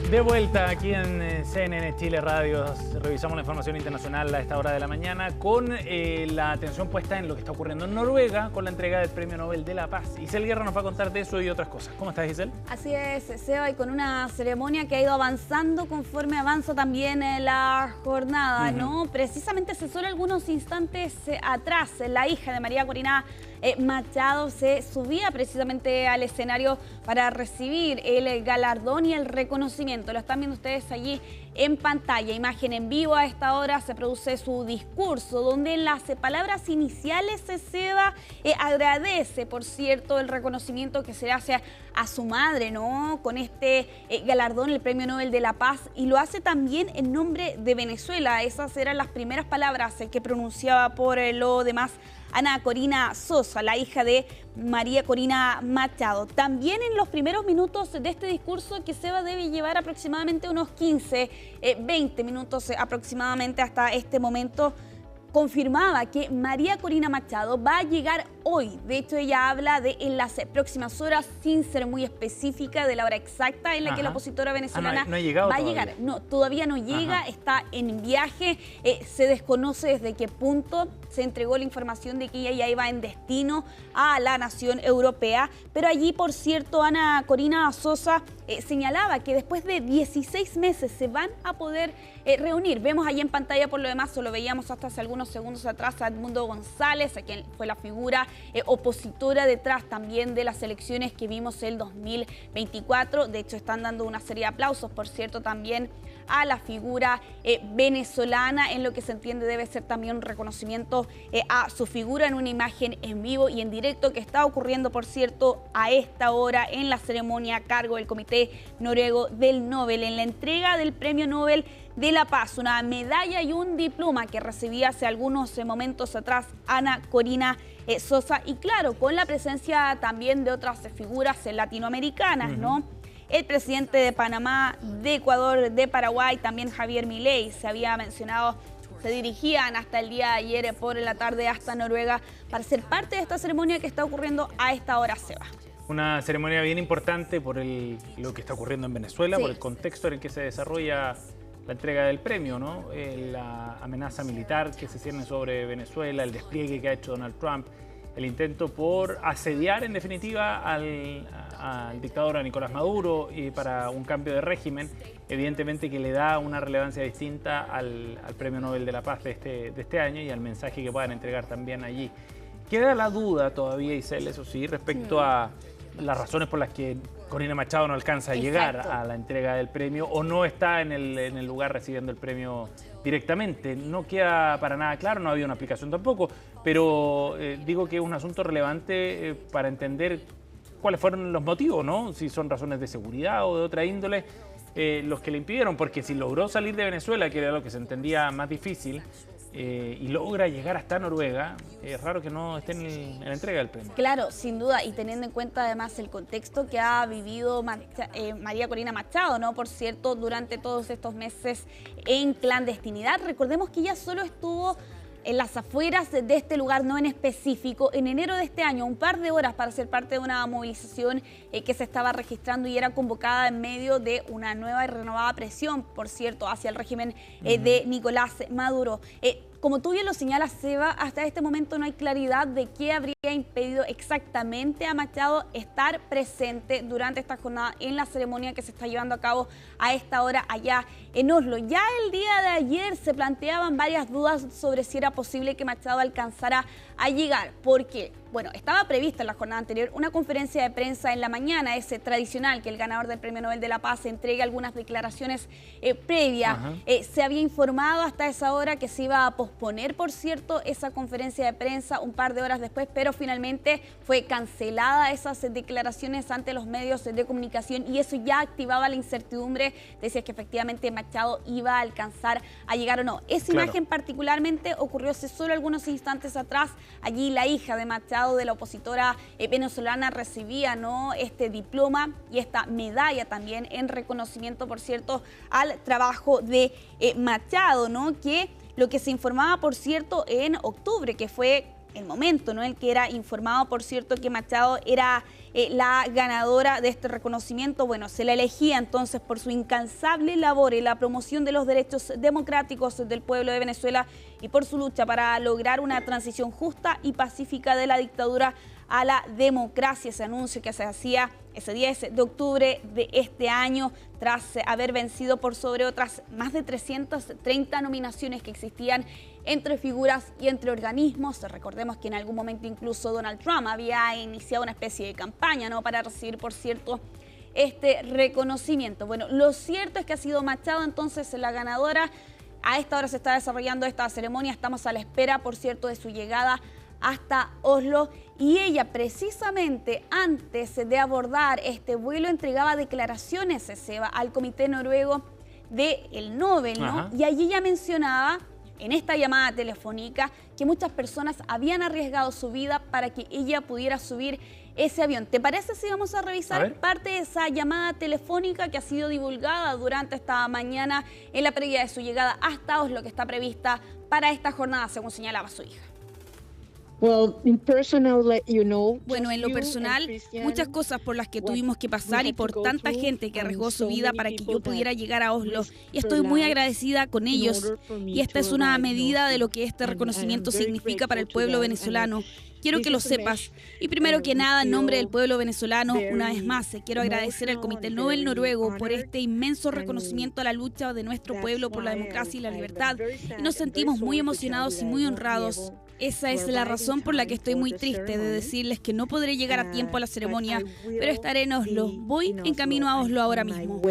De vuelta aquí en CNN Chile Radio, revisamos la información internacional a esta hora de la mañana con la atención puesta en lo que está ocurriendo en Noruega con la entrega del Premio Nobel de la Paz. Isel Guerra nos va a contar de eso y otras cosas. ¿Cómo estás, Isel? Así es, Seba, y con una ceremonia que ha ido avanzando conforme avanza también la jornada, ¿no? Precisamente hace solo algunos instantes atrás, la hija de María Corina Machado se subía precisamente al escenario para recibir el galardón y el reconocimiento. Lo están viendo ustedes allí en pantalla, imagen en vivo. A esta hora se produce su discurso, donde en las palabras iniciales Seba agradece, por cierto, el reconocimiento que se le hace a su madre, ¿no? Con este galardón, el Premio Nobel de la Paz, y lo hace también en nombre de Venezuela. Esas eran las primeras palabras que pronunciaba por lo demás Ana Corina Sosa, la hija de María Corina Machado. También en los primeros minutos de este discurso, que Seba debe llevar aproximadamente unos 15, 20 minutos aproximadamente hasta este momento, confirmaba que María Corina Machado va a llegar hoy. De hecho, ella habla de en las próximas horas, sin ser muy específica de la hora exacta en la que la opositora venezolana no ha llegado va a todavía. llegar. No, todavía no llega, está en viaje. Se desconoce desde qué punto se entregó la información de que ella ya iba en destino a la nación europea. Pero allí, por cierto, Ana Corina Sosa señalaba que después de 16 meses se van a poder reunir. Vemos allí en pantalla, por lo demás, o lo veíamos hasta hace algunos segundos atrás, a Edmundo González, a quien fue la figura opositora detrás también de las elecciones que vimos el 2024. De hecho, están dando una serie de aplausos, por cierto, también a la figura venezolana, en lo que se entiende debe ser también un reconocimiento a su figura en una imagen en vivo y en directo que está ocurriendo, por cierto, a esta hora en la ceremonia a cargo del Comité Noruego del Nobel, en la entrega del Premio Nobel de la Paz, una medalla y un diploma que recibía hace algunos momentos atrás Ana Corina Sosa, y claro, con la presencia también de otras figuras latinoamericanas, ¿no? El presidente de Panamá, de Ecuador, de Paraguay, también Javier Milei, se había mencionado, se dirigían hasta el día de ayer por la tarde hasta Noruega para ser parte de esta ceremonia que está ocurriendo a esta hora, Seba. Una ceremonia bien importante por lo que está ocurriendo en Venezuela, Sí, por el contexto en el que se desarrolla la entrega del premio, ¿no? La amenaza militar que se cierne sobre Venezuela, el despliegue que ha hecho Donald Trump, el intento por asediar en definitiva al dictador, a Nicolás Maduro, y para un cambio de régimen, evidentemente que le da una relevancia distinta al Premio Nobel de la Paz de este año y al mensaje que puedan entregar también allí. Queda la duda todavía, Isel, eso sí, respecto a las razones por las que Corina Machado no alcanza a llegar a la entrega del premio o no está en el lugar recibiendo el premio directamente. No queda para nada claro, no había una aplicación tampoco, pero digo que es un asunto relevante para entender cuáles fueron los motivos, ¿no? Si son razones de seguridad o de otra índole los que le impidieron, porque si logró salir de Venezuela, que era lo que se entendía más difícil, y logra llegar hasta Noruega, es raro que no esté en la entrega del premio. Claro, sin duda, y teniendo en cuenta además el contexto que ha vivido María Corina Machado, ¿no? Por cierto, durante todos estos meses en clandestinidad. Recordemos que ella solo estuvo en las afueras de este lugar, no en específico, en enero de este año, un par de horas para ser parte de una movilización que se estaba registrando y era convocada en medio de una nueva y renovada presión, por cierto, hacia el régimen de Nicolás Maduro. Como tú bien lo señalas, Seba, hasta este momento no hay claridad de qué habría impedido exactamente a Machado estar presente durante esta jornada en la ceremonia que se está llevando a cabo a esta hora allá en Oslo. Ya el día de ayer se planteaban varias dudas sobre si era posible que Machado alcanzara a llegar, porque, bueno, estaba prevista en la jornada anterior una conferencia de prensa en la mañana, ese tradicional que el ganador del Premio Nobel de la Paz entregue algunas declaraciones previas. Se había informado hasta esa hora que se iba a posponer, por cierto, esa conferencia de prensa un par de horas después, pero finalmente fue cancelada esas declaraciones ante los medios de comunicación y eso ya activaba la incertidumbre de si es que efectivamente Machado iba a alcanzar a llegar o no. Esa imagen particularmente ocurrió hace solo algunos instantes atrás. Allí la hija de Machado, de la opositora venezolana, recibía, ¿no?, este diploma y esta medalla también en reconocimiento, por cierto, al trabajo de Machado, ¿no? Que lo que se informaba, por cierto, en octubre, que fue el momento, ¿no? El que era informado, por cierto, que Machado era la ganadora de este reconocimiento. Bueno, se la elegía entonces por su incansable labor en la promoción de los derechos democráticos del pueblo de Venezuela y por su lucha para lograr una transición justa y pacífica de la dictadura a la democracia. Ese anuncio que se hacía ese 10 de octubre de este año, tras haber vencido por sobre otras más de 330 nominaciones que existían entre figuras y entre organismos. Recordemos que en algún momento incluso Donald Trump había iniciado una especie de campaña, ¿no?, para recibir, por cierto, este reconocimiento. Bueno, lo cierto es que ha sido Machado entonces la ganadora. A esta hora se está desarrollando esta ceremonia, estamos a la espera, por cierto, de su llegada hasta Oslo, y ella precisamente antes de abordar este vuelo entregaba declaraciones, Seba, al Comité Noruego del Nobel, ¿no? Ajá. Y allí ella mencionaba en esta llamada telefónica que muchas personas habían arriesgado su vida para que ella pudiera subir ese avión. ¿Te parece si vamos a revisar parte de esa llamada telefónica que ha sido divulgada durante esta mañana en la previa de su llegada hasta Oslo, que está prevista para esta jornada, según señalaba su hija? Bueno, en lo personal, muchas cosas por las que tuvimos que pasar y por tanta gente que arriesgó su vida para que yo pudiera llegar a Oslo. Y estoy muy agradecida con ellos. Y esta es una medida de lo que este reconocimiento significa para el pueblo venezolano. Quiero que lo sepas. Y primero que nada, en nombre del pueblo venezolano, una vez más, quiero agradecer al Comité Nobel noruego por este inmenso reconocimiento a la lucha de nuestro pueblo por la democracia y la libertad. Y nos sentimos muy emocionados y muy honrados. Esa es la razón por la que estoy muy triste de decirles que no podré llegar a tiempo a la ceremonia, pero estaré en Oslo. Voy en camino a Oslo ahora mismo.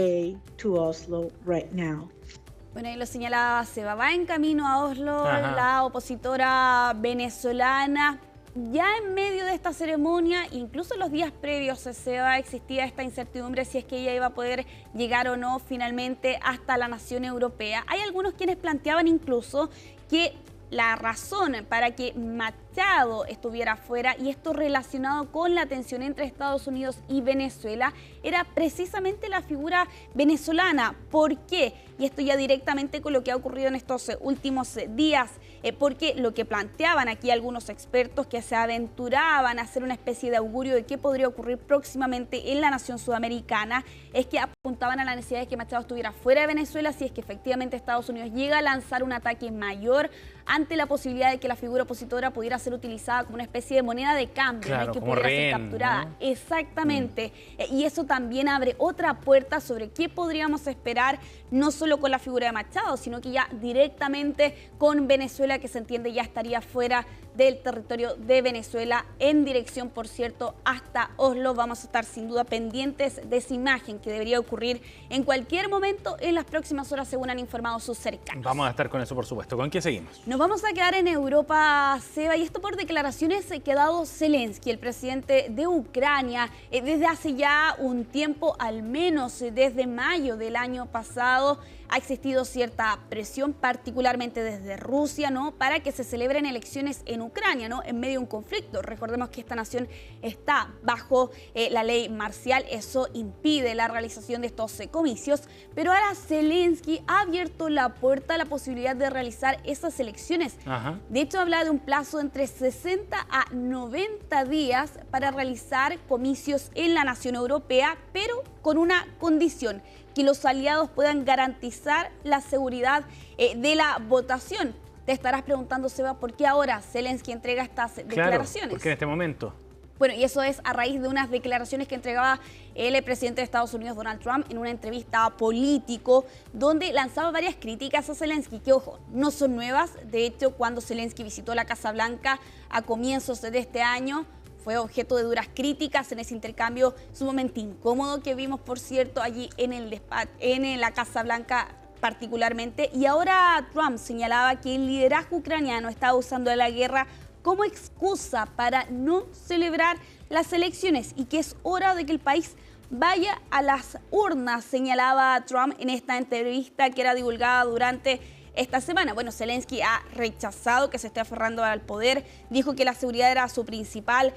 Bueno, ahí lo señalaba Seba, va en camino a Oslo. Ajá. La opositora venezolana. Ya en medio de esta ceremonia, incluso los días previos, Seba, existía esta incertidumbre si es que ella iba a poder llegar o no finalmente hasta la nación europea. Hay algunos quienes planteaban incluso que la razón para que Machado estuviera fuera, y esto relacionado con la tensión entre Estados Unidos y Venezuela, era precisamente la figura venezolana. ¿Por qué? Y esto ya directamente con lo que ha ocurrido en estos últimos días, porque lo que planteaban aquí algunos expertos que se aventuraban a hacer una especie de augurio de qué podría ocurrir próximamente en la nación sudamericana, es que apuntaban a la necesidad de que Machado estuviera fuera de Venezuela si es que efectivamente Estados Unidos llega a lanzar un ataque mayor, ante la posibilidad de que la figura opositora pudiera ser utilizada como una especie de moneda de cambio, claro, ¿no?, que como pudiera rehén, ser capturada. ¿no? Exactamente. Y eso también abre otra puerta sobre qué podríamos esperar, no solo con la figura de Machado, sino que ya directamente con Venezuela, que se entiende ya estaría fuera del territorio de Venezuela, en dirección, por cierto, hasta Oslo. Vamos a estar sin duda pendientes de esa imagen que debería ocurrir en cualquier momento en las próximas horas, según han informado sus cercanos. Vamos a estar con eso, por supuesto. ¿Con qué seguimos? Nos vamos a quedar en Europa, Seba, y esto por declaraciones que ha dado Zelensky, el presidente de Ucrania, desde hace ya un tiempo, al menos desde mayo del año pasado. Ha existido cierta presión, particularmente desde Rusia, ¿no?, para que se celebren elecciones en Ucrania, ¿no?, en medio de un conflicto. Recordemos que esta nación está bajo la ley marcial, eso impide la realización de estos comicios, pero ahora Zelensky ha abierto la puerta a la posibilidad de realizar esas elecciones. Ajá. De hecho, habla de un plazo entre 60 a 90 días para realizar comicios en la nación europea, pero con una condición: que los aliados puedan garantizar la seguridad de la votación. Te estarás preguntando, Seba, ¿por qué ahora Zelensky entrega estas declaraciones? Claro, ¿por qué en este momento? Bueno, y eso es a raíz de unas declaraciones que entregaba el presidente de Estados Unidos, Donald Trump, en una entrevista a Político, donde lanzaba varias críticas a Zelensky, que, ojo, no son nuevas. De hecho, cuando Zelensky visitó la Casa Blanca a comienzos de este año, fue objeto de duras críticas en ese intercambio sumamente incómodo que vimos, por cierto, allí en la Casa Blanca particularmente. Y ahora Trump señalaba que el liderazgo ucraniano estaba usando la guerra como excusa para no celebrar las elecciones y que es hora de que el país vaya a las urnas, señalaba Trump en esta entrevista que era divulgada durante esta semana. Bueno, Zelensky ha rechazado que se esté aferrando al poder, dijo que la seguridad era su principal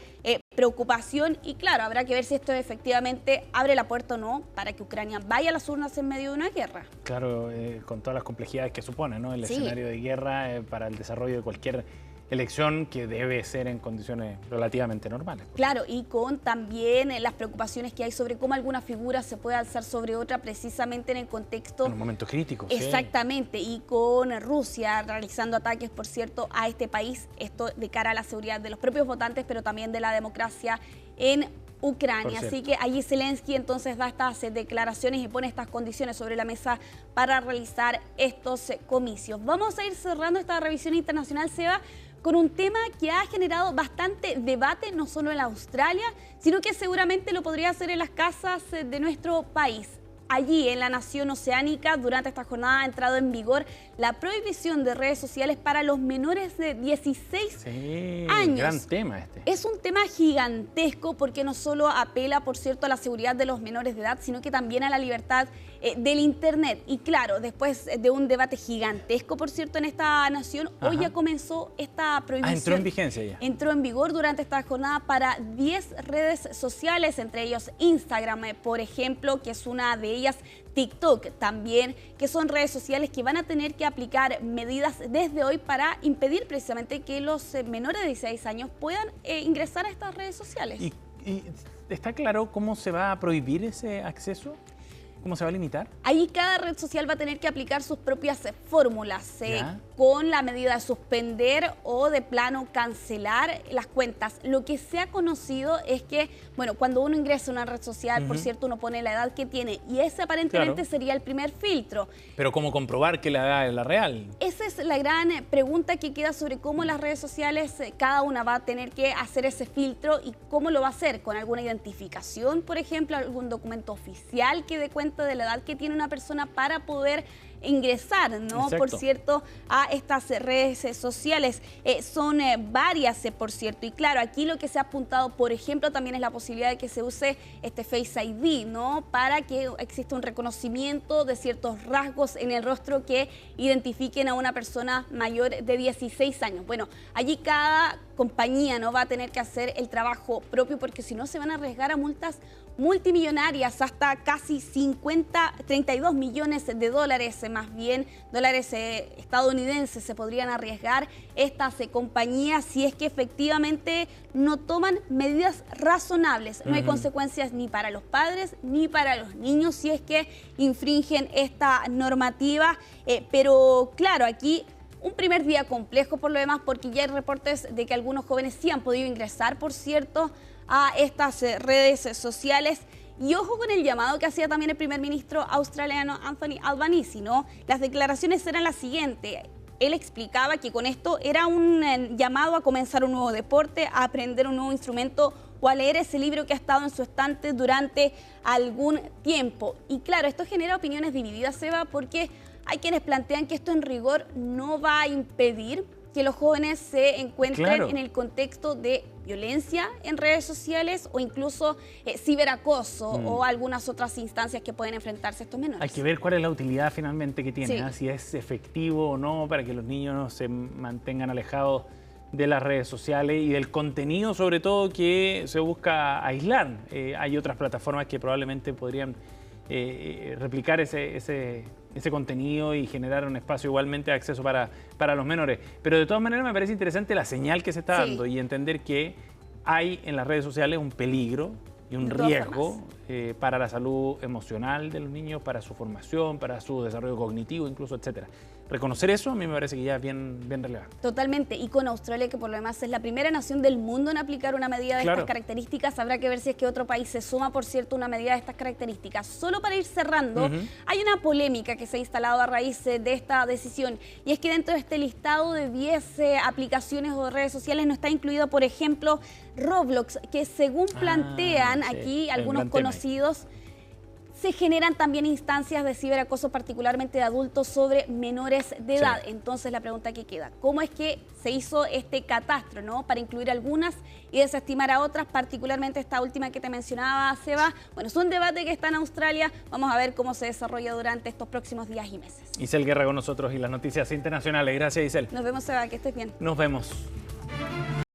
preocupación y claro, habrá que ver si esto efectivamente abre la puerta o no para que Ucrania vaya a las urnas en medio de una guerra. Claro, con todas las complejidades que supone, ¿no?, el Sí. escenario de guerra para el desarrollo de cualquier elección que debe ser en condiciones relativamente normales. Claro, y con también las preocupaciones que hay sobre cómo alguna figura se puede alzar sobre otra precisamente en el contexto... En un momento crítico. Exactamente, sí. Y con Rusia realizando ataques, por cierto, a este país, esto de cara a la seguridad de los propios votantes, pero también de la democracia en Ucrania. Así que allí Zelensky entonces da estas declaraciones y pone estas condiciones sobre la mesa para realizar estos comicios. Vamos a ir cerrando esta revisión internacional, Seba, con un tema que ha generado bastante debate, no solo en Australia, sino que seguramente lo podría hacer en las casas de nuestro país. Allí, en la nación oceánica, durante esta jornada ha entrado en vigor la prohibición de redes sociales para los menores de 16 años. Gran tema este. Es un tema gigantesco porque no solo apela, por cierto, a la seguridad de los menores de edad, sino que también a la libertad del Internet. Y claro, después de un debate gigantesco, por cierto, en esta nación, hoy ya comenzó esta prohibición. Entró en vigencia ya. Entró en vigor durante esta jornada para 10 redes sociales, entre ellos Instagram, por ejemplo, que es una de ellas, TikTok también, que son redes sociales que van a tener que aplicar medidas desde hoy para impedir precisamente que los menores de 16 años puedan ingresar a estas redes sociales. ¿Y está claro cómo se va a prohibir ese acceso? ¿Cómo se va a limitar? Ahí cada red social va a tener que aplicar sus propias fórmulas con la medida de suspender o de plano cancelar las cuentas. Lo que se ha conocido es que, bueno, cuando uno ingresa a una red social, por cierto, uno pone la edad que tiene y ese aparentemente sería el primer filtro. Pero ¿cómo comprobar que la edad es la real? Esa es la gran pregunta que queda sobre cómo las redes sociales, cada una va a tener que hacer ese filtro y cómo lo va a hacer, con alguna identificación, por ejemplo, algún documento oficial que dé cuenta de la edad que tiene una persona para poder ingresar, ¿no? Por cierto, a estas redes sociales. Son varias, por cierto. Y claro, aquí lo que se ha apuntado, por ejemplo, también es la posibilidad de que se use este Face ID, ¿no? Para que exista un reconocimiento de ciertos rasgos en el rostro que identifiquen a una persona mayor de 16 años. Bueno, allí cada compañía no va a tener que hacer el trabajo propio porque si no se van a arriesgar a multas multimillonarias, hasta casi 32 millones de dólares, más bien dólares estadounidenses se podrían arriesgar estas compañías si es que efectivamente no toman medidas razonables. No hay consecuencias ni para los padres ni para los niños si es que infringen esta normativa, pero claro, aquí un primer día complejo por lo demás porque ya hay reportes de que algunos jóvenes sí han podido ingresar, por cierto, a estas redes sociales. Y ojo con el llamado que hacía también el primer ministro australiano Anthony Albanese, ¿no? Las declaraciones eran las siguientes. Él explicaba que con esto era un llamado a comenzar un nuevo deporte, a aprender un nuevo instrumento o a leer ese libro que ha estado en su estante durante algún tiempo. Y claro, esto genera opiniones divididas, Seba, porque hay quienes plantean que esto en rigor no va a impedir que los jóvenes se encuentren en el contexto de violencia en redes sociales o incluso ciberacoso o algunas otras instancias que pueden enfrentarse estos menores. Hay que ver cuál es la utilidad finalmente que tiene, si es efectivo o no para que los niños se mantengan alejados de las redes sociales y del contenido sobre todo que se busca aislar. Hay otras plataformas que probablemente podrían replicar ese contenido y generar un espacio igualmente de acceso para los menores. Pero de todas maneras me parece interesante la señal que se está dando y entender que hay en las redes sociales un peligro y un riesgo para la salud emocional de los niños, para su formación, para su desarrollo cognitivo, incluso, etcétera. Reconocer eso a mí me parece que ya es bien relevante. Totalmente, y con Australia, que por lo demás es la primera nación del mundo en aplicar una medida de estas características, habrá que ver si es que otro país se suma, por cierto, una medida de estas características. Solo para ir cerrando, hay una polémica que se ha instalado a raíz de esta decisión, y es que dentro de este listado de 10 aplicaciones o redes sociales no está incluido, por ejemplo, Roblox, que según plantean aquí algunos conocidos, se generan también instancias de ciberacoso, particularmente de adultos, sobre menores de edad. Entonces la pregunta que queda, ¿cómo es que se hizo este catastro, ¿no? Para incluir algunas y desestimar a otras, particularmente esta última que te mencionaba, Seba? Bueno, es un debate que está en Australia. Vamos a ver cómo se desarrolla durante estos próximos días y meses. Isel Guerra con nosotros y las noticias internacionales. Gracias, Isel. Nos vemos, Seba, que estés bien. Nos vemos.